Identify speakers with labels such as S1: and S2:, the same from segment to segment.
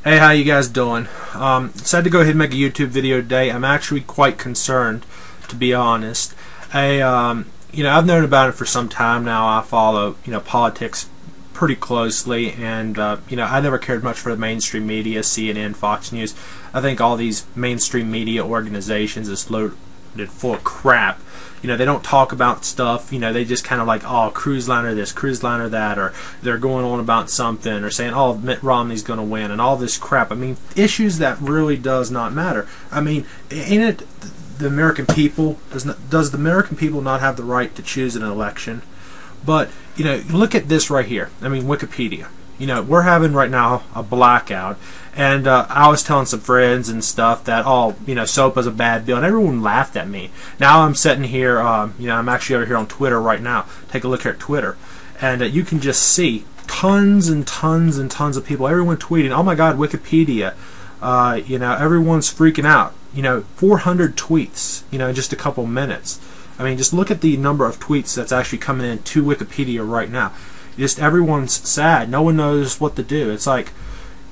S1: Hey, how you guys doing? Decided to go ahead and make a YouTube video today. I'm actually quite concerned, to be honest. I've known about it for some time now. I follow, politics pretty closely, and I never cared much for the mainstream media, CNN, Fox News. I think all these mainstream media organizations is loaded full of crap. They don't talk about stuff. They just kind of like, oh, cruise liner this, cruise liner that, or they're going on about something, or saying, oh, Mitt Romney's going to win, and all this crap. I mean, issues that really does not matter. I mean, ain't it the American people? Does the American people not have the right to choose an election? But look at this right here. I mean, Wikipedia. We're having right now a blackout, and I was telling some friends and stuff that, oh, SOPA's a bad bill, and everyone laughed at me. Now I'm sitting here, I'm actually over here on Twitter right now. Take a look here at Twitter, and you can just see tons and tons and tons of people, everyone tweeting, oh my God, Wikipedia. Everyone's freaking out. 400 tweets, in just a couple minutes. I mean, just look at the number of tweets that's actually coming in to Wikipedia right now. Just everyone's sad. No one knows what to do. It's like,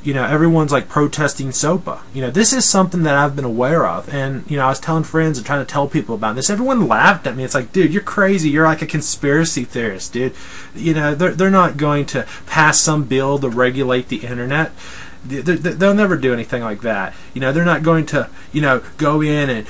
S1: everyone's like protesting SOPA. This is something that I've been aware of, and I was telling friends and trying to tell people about this. Everyone laughed at me. It's like, dude, you're crazy. You're like a conspiracy theorist, dude. They're not going to pass some bill to regulate the internet. They'll never do anything like that. They're not going to, go in and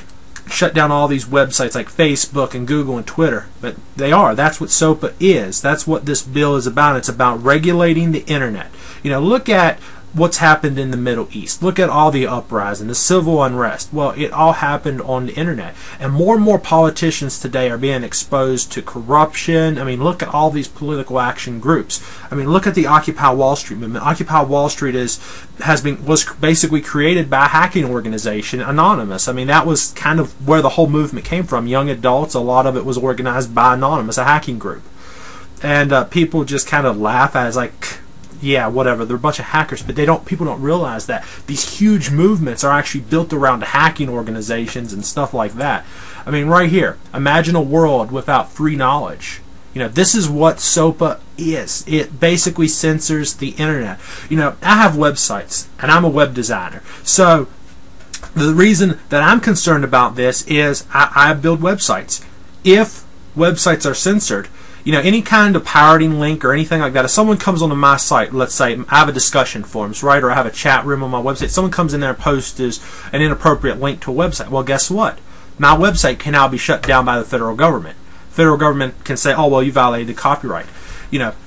S1: shut down all these websites like Facebook and Google and Twitter, but they are. That's what SOPA is. That's what this bill is about. It's about regulating the internet. Look at what's happened in the Middle East. Look at all the uprising, the civil unrest. Well, it all happened on the internet, and more has today are being exposed to corruption. I mean, look at all these political action groups. I mean, look at the Occupy Wall Street movement. Occupy Wall Street was basically created by a hacking organization, Anonymous. I mean, that was kind of where the whole movement came from. Young adults, a lot of it was organized by Anonymous, a hacking group. And people just kind of laugh at it, as like, yeah, whatever, they're a bunch of hackers, but people don't realize that these huge movements are actually built around hacking organizations and stuff like that. I mean, right here, imagine a world without free knowledge. This is what SOPA is. It basically censors the internet. I have websites, and I'm a web designer. So the reason that I'm concerned about this is I build websites. If websites are censored, any kind of pirating link or anything like that, if someone comes onto my site, let's say I have a discussion forums, right, or I have a chat room on my website, someone comes in there and posts an inappropriate link to a website, well, guess what? My website can now be shut down by the federal government. Federal government can say, oh, well, you violated the copyright.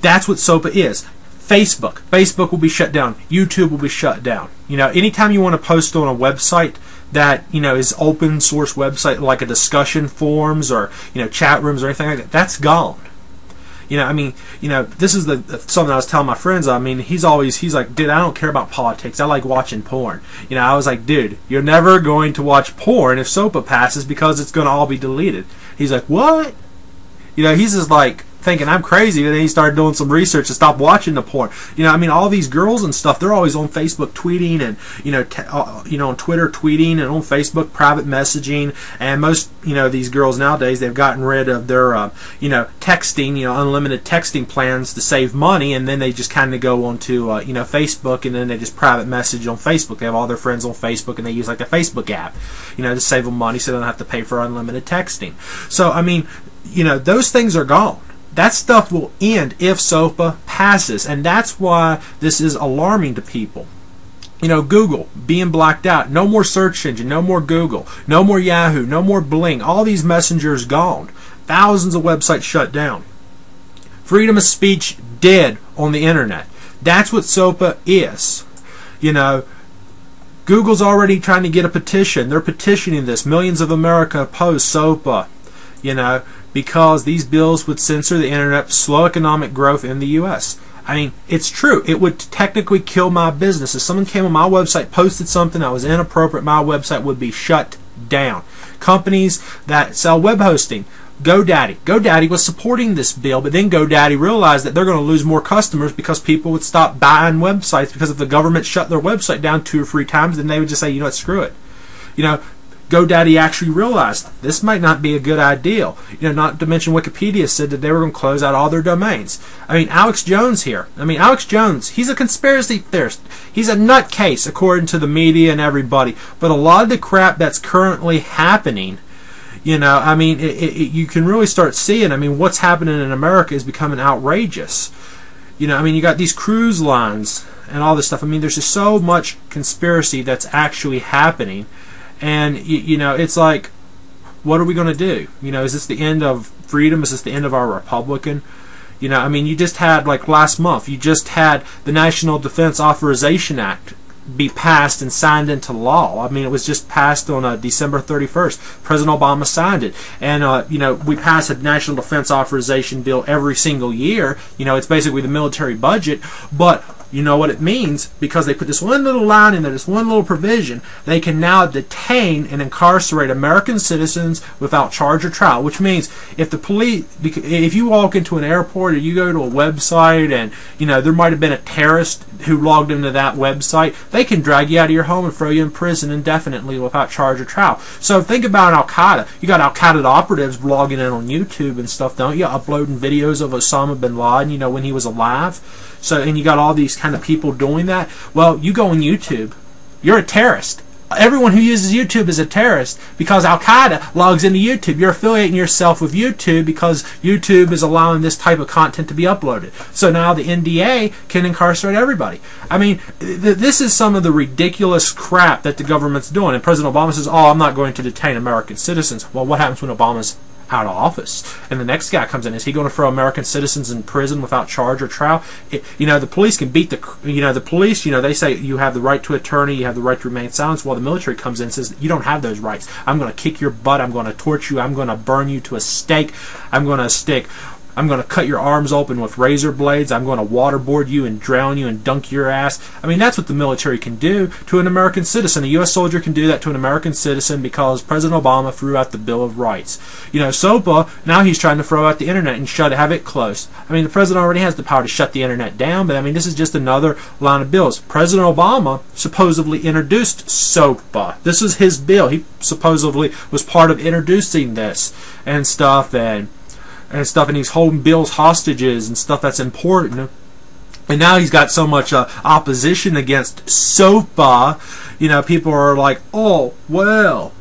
S1: That's what SOPA is. Facebook will be shut down. YouTube will be shut down. Anytime you want to post on a website that is open source website, like a discussion forums or chat rooms or anything like that, that's gone. This is something I was telling my friends. I mean, he's like, dude, I don't care about politics. I like watching porn. I was like, dude, you're never going to watch porn if SOPA passes because it's going to all be deleted. He's like, what? He's just like thinking I'm crazy, and then he started doing some research to stop watching the porn. I mean, all these girls and stuff, they're always on Facebook tweeting, and on Twitter tweeting, and on Facebook private messaging. And most these girls nowadays, they've gotten rid of their texting, unlimited texting plans to save money, and then they just kind of go onto Facebook, and then they just private message on Facebook. They have all their friends on Facebook, and they use like a Facebook app, to save them money, so they don't have to pay for unlimited texting. So I mean, those things are gone. That stuff will end if SOPA passes, and that's why this is alarming to people. Google being blacked out. No more search engine, no more Google, no more Yahoo, no more Bling. All these messengers gone. Thousands of websites shut down. Freedom of speech dead on the internet. That's what SOPA is. Google's already trying to get a petition. They're petitioning this. Millions of America oppose SOPA. Because these bills would censor the internet, slow economic growth in the U.S. I mean, it's true. It would technically kill my business. If someone came on my website, posted something that was inappropriate, my website would be shut down. Companies that sell web hosting, GoDaddy was supporting this bill, but then GoDaddy realized that they're going to lose more customers because people would stop buying websites, because if the government shut their website down 2 or 3 times, then they would just say, screw it. GoDaddy actually realized this might not be a good idea. You know, not to mention Wikipedia said that they were going to close out all their domains. I mean, Alex Jones here. I mean, Alex Jones, he's a conspiracy theorist. He's a nutcase, according to the media and everybody. But a lot of the crap that's currently happening, you know, I mean, you can really start seeing, I mean, what's happening in America is becoming outrageous. You know, I mean, you got these cruise lines and all this stuff. I mean, there's just so much conspiracy that's actually happening. And, you know, it's like, what are we going to do? You know, is this the end of freedom? Is this the end of our Republican? You know, I mean, you just had, like last month, you just had the National Defense Authorization Act be passed and signed into law. I mean, it was just passed on December 31st. President Obama signed it. And, you know, we pass a National Defense Authorization bill every single year. You know, it's basically the military budget. But you know what it means, because they put this one little line in there, this one little provision, they can now detain and incarcerate American citizens without charge or trial, which means if the police, if you walk into an airport or you go to a website and, you know, there might have been a terrorist who logged into that website, they can drag you out of your home and throw you in prison indefinitely without charge or trial. So think about Al-Qaeda. You got Al-Qaeda operatives logging in on YouTube and stuff, don't you? Uploading videos of Osama bin Laden, you know, when he was alive. So, and you got all these kind of people doing that. Well, you go on YouTube, you're a terrorist. Everyone who uses YouTube is a terrorist because Al-Qaeda logs into YouTube. You're affiliating yourself with YouTube because YouTube is allowing this type of content to be uploaded. So now the NDA can incarcerate everybody. I mean, this is some of the ridiculous crap that the government's doing. And President Obama says, oh, I'm not going to detain American citizens. Well, what happens when Obama's out of office and the next guy comes in? Is he going to throw American citizens in prison without charge or trial? You know, the police can beat the police, you know, they say you have the right to attorney, you have the right to remain silent, while the military comes in and says you don't have those rights. I'm going to kick your butt, I'm going to torture you, I'm going to burn you to a stake, I'm going to cut your arms open with razor blades, I'm going to waterboard you and drown you and dunk your ass. I mean, that's what the military can do to an American citizen. A U.S. soldier can do that to an American citizen because President Obama threw out the Bill of Rights. You know, SOPA, now he's trying to throw out the internet and have it closed. I mean, the president already has the power to shut the internet down, but I mean, this is just another line of bills. President Obama supposedly introduced SOPA. This is his bill. He supposedly was part of introducing this and stuff, and he's holding bills hostages and stuff that's important. And now he's got so much opposition against SOPA. You know, people are like, oh, well,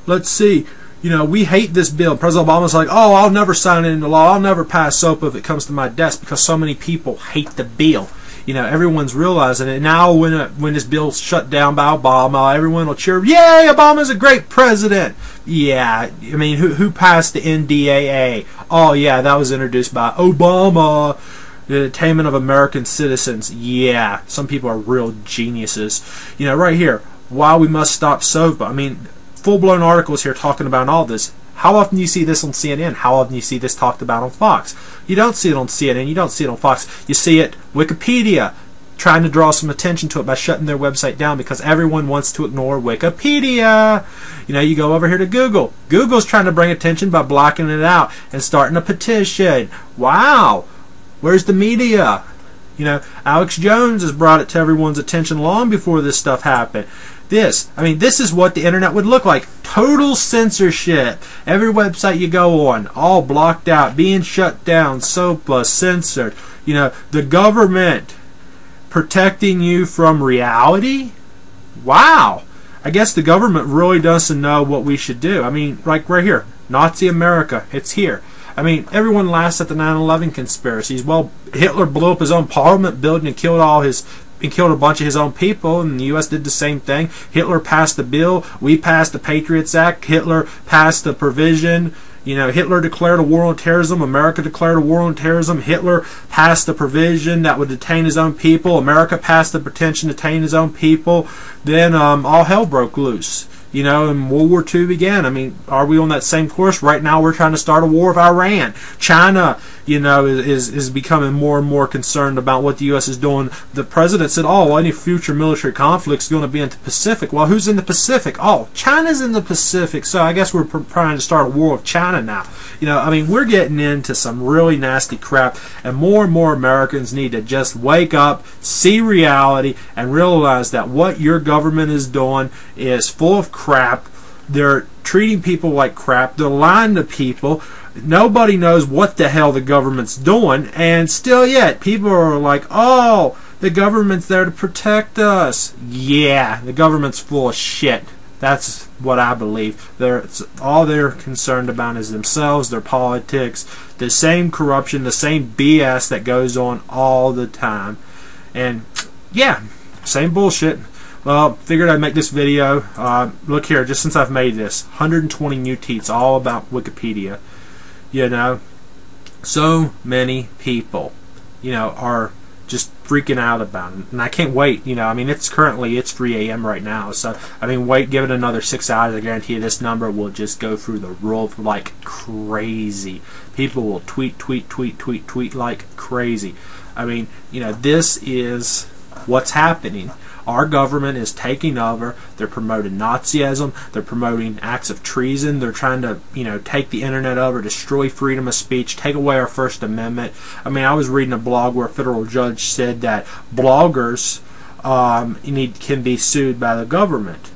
S1: let's see. You know, we hate this bill. President Obama's like, oh, I'll never sign it into law. I'll never pass SOPA if it comes to my desk because so many people hate the bill. You know, everyone's realizing it. Now when this bill's shut down by Obama, everyone will cheer, yay, Obama's a great president. Yeah, I mean, who passed the NDAA? Oh, yeah, that was introduced by Obama. The detainment of American citizens. Yeah, some people are real geniuses. You know, right here, why we must stop SOPA. I mean, full-blown articles here talking about all this. How often do you see this on CNN? How often do you see this talked about on Fox? You don't see it on CNN. You don't see it on Fox. You see it Wikipedia trying to draw some attention to it by shutting their website down because everyone wants to ignore Wikipedia. You know, you go over here to Google. Google's trying to bring attention by blocking it out and starting a petition. Wow. Where's the media? You know, Alex Jones has brought it to everyone's attention long before this stuff happened. I mean, this is what the internet would look like. Total censorship. Every website you go on, all blocked out, being shut down, SOPA, censored. You know, the government protecting you from reality? Wow. I guess the government really doesn't know what we should do. I mean, like right here, Nazi America, it's here. I mean, everyone laughs at the 9/11 conspiracies. Well, Hitler blew up his own parliament building and killed a bunch of his own people, and the U.S. did the same thing. Hitler passed the bill. We passed the Patriots Act. Hitler passed the provision. You know, Hitler declared a war on terrorism. America declared a war on terrorism. Hitler passed the provision that would detain his own people. America passed the pretension to detain his own people. Then all hell broke loose. You know, and World War II began. I mean, are we on that same course? Right now we're trying to start a war with Iran. China, you know, is becoming more and more concerned about what the U.S. is doing. The president said, oh, well, any future military conflict is going to be in the Pacific. Well, who's in the Pacific? Oh, China's in the Pacific. So I guess we're trying to start a war with China now. You know, I mean, we're getting into some really nasty crap, and more Americans need to just wake up, see reality, and realize that what your government is doing is full of crap. They're treating people like crap. They're lying to people. Nobody knows what the hell the government's doing, and still yet people are like, oh, the government's there to protect us. Yeah, the government's full of shit. That's what I believe. All they're concerned about is themselves, their politics, the same corruption, the same BS that goes on all the time. And yeah, same bullshit. Well, figured I'd make this video. Look here, just since I've made this, 120 new tweets all about Wikipedia. You know, so many people, you know, are just freaking out about it, and I can't wait. You know, I mean, it's 3 a.m. right now, so I mean, give it another 6 hours. I guarantee you this number will just go through the roof like crazy. People will tweet like crazy. I mean, you know, this is what's happening. Our government is taking over. They're promoting Nazism. They're promoting acts of treason. They're trying to, you know, take the internet over, destroy freedom of speech, take away our First Amendment. I mean, I was reading a blog where a federal judge said that bloggers can be sued by the government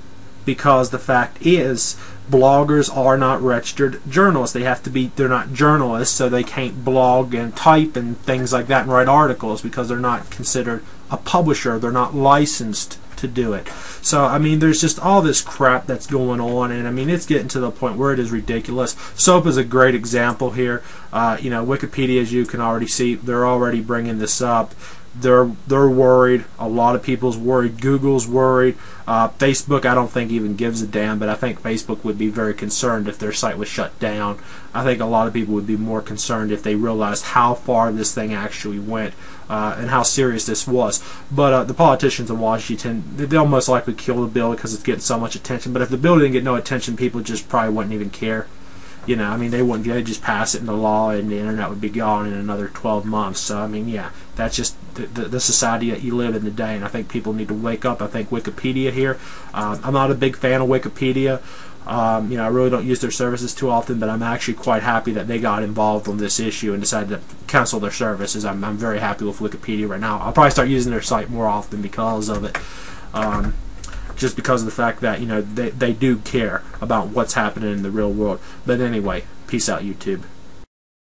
S1: because the fact is bloggers are not registered journalists. They have to be. They're not journalists, so they can't blog and type and things like that and write articles because they're not considered a publisher. They're not licensed to do it. So I mean, there's just all this crap that's going on, and I mean, it's getting to the point where it is ridiculous. SOPA is a great example here. You know, Wikipedia, as you can already see, they're already bringing this up. They're worried. A lot of people's worried. Google's worried. Facebook, I don't think even gives a damn, but I think Facebook would be very concerned if their site was shut down. I think a lot of people would be more concerned if they realized how far this thing actually went and how serious this was. But the politicians in Washington, they'll most likely kill the bill because it's getting so much attention. But if the bill didn't get no attention, people just probably wouldn't even care. You know, I mean, they'd just pass it into law, and the internet would be gone in another 12 months. So, I mean, yeah, that's just the society that you live in today, and I think people need to wake up. I think Wikipedia here, I'm not a big fan of Wikipedia. You know, I really don't use their services too often, but I'm actually quite happy that they got involved on this issue and decided to cancel their services. I'm very happy with Wikipedia right now. I'll probably start using their site more often because of it. Just because of the fact that, you know, they do care about what's happening in the real world. But anyway, peace out, YouTube.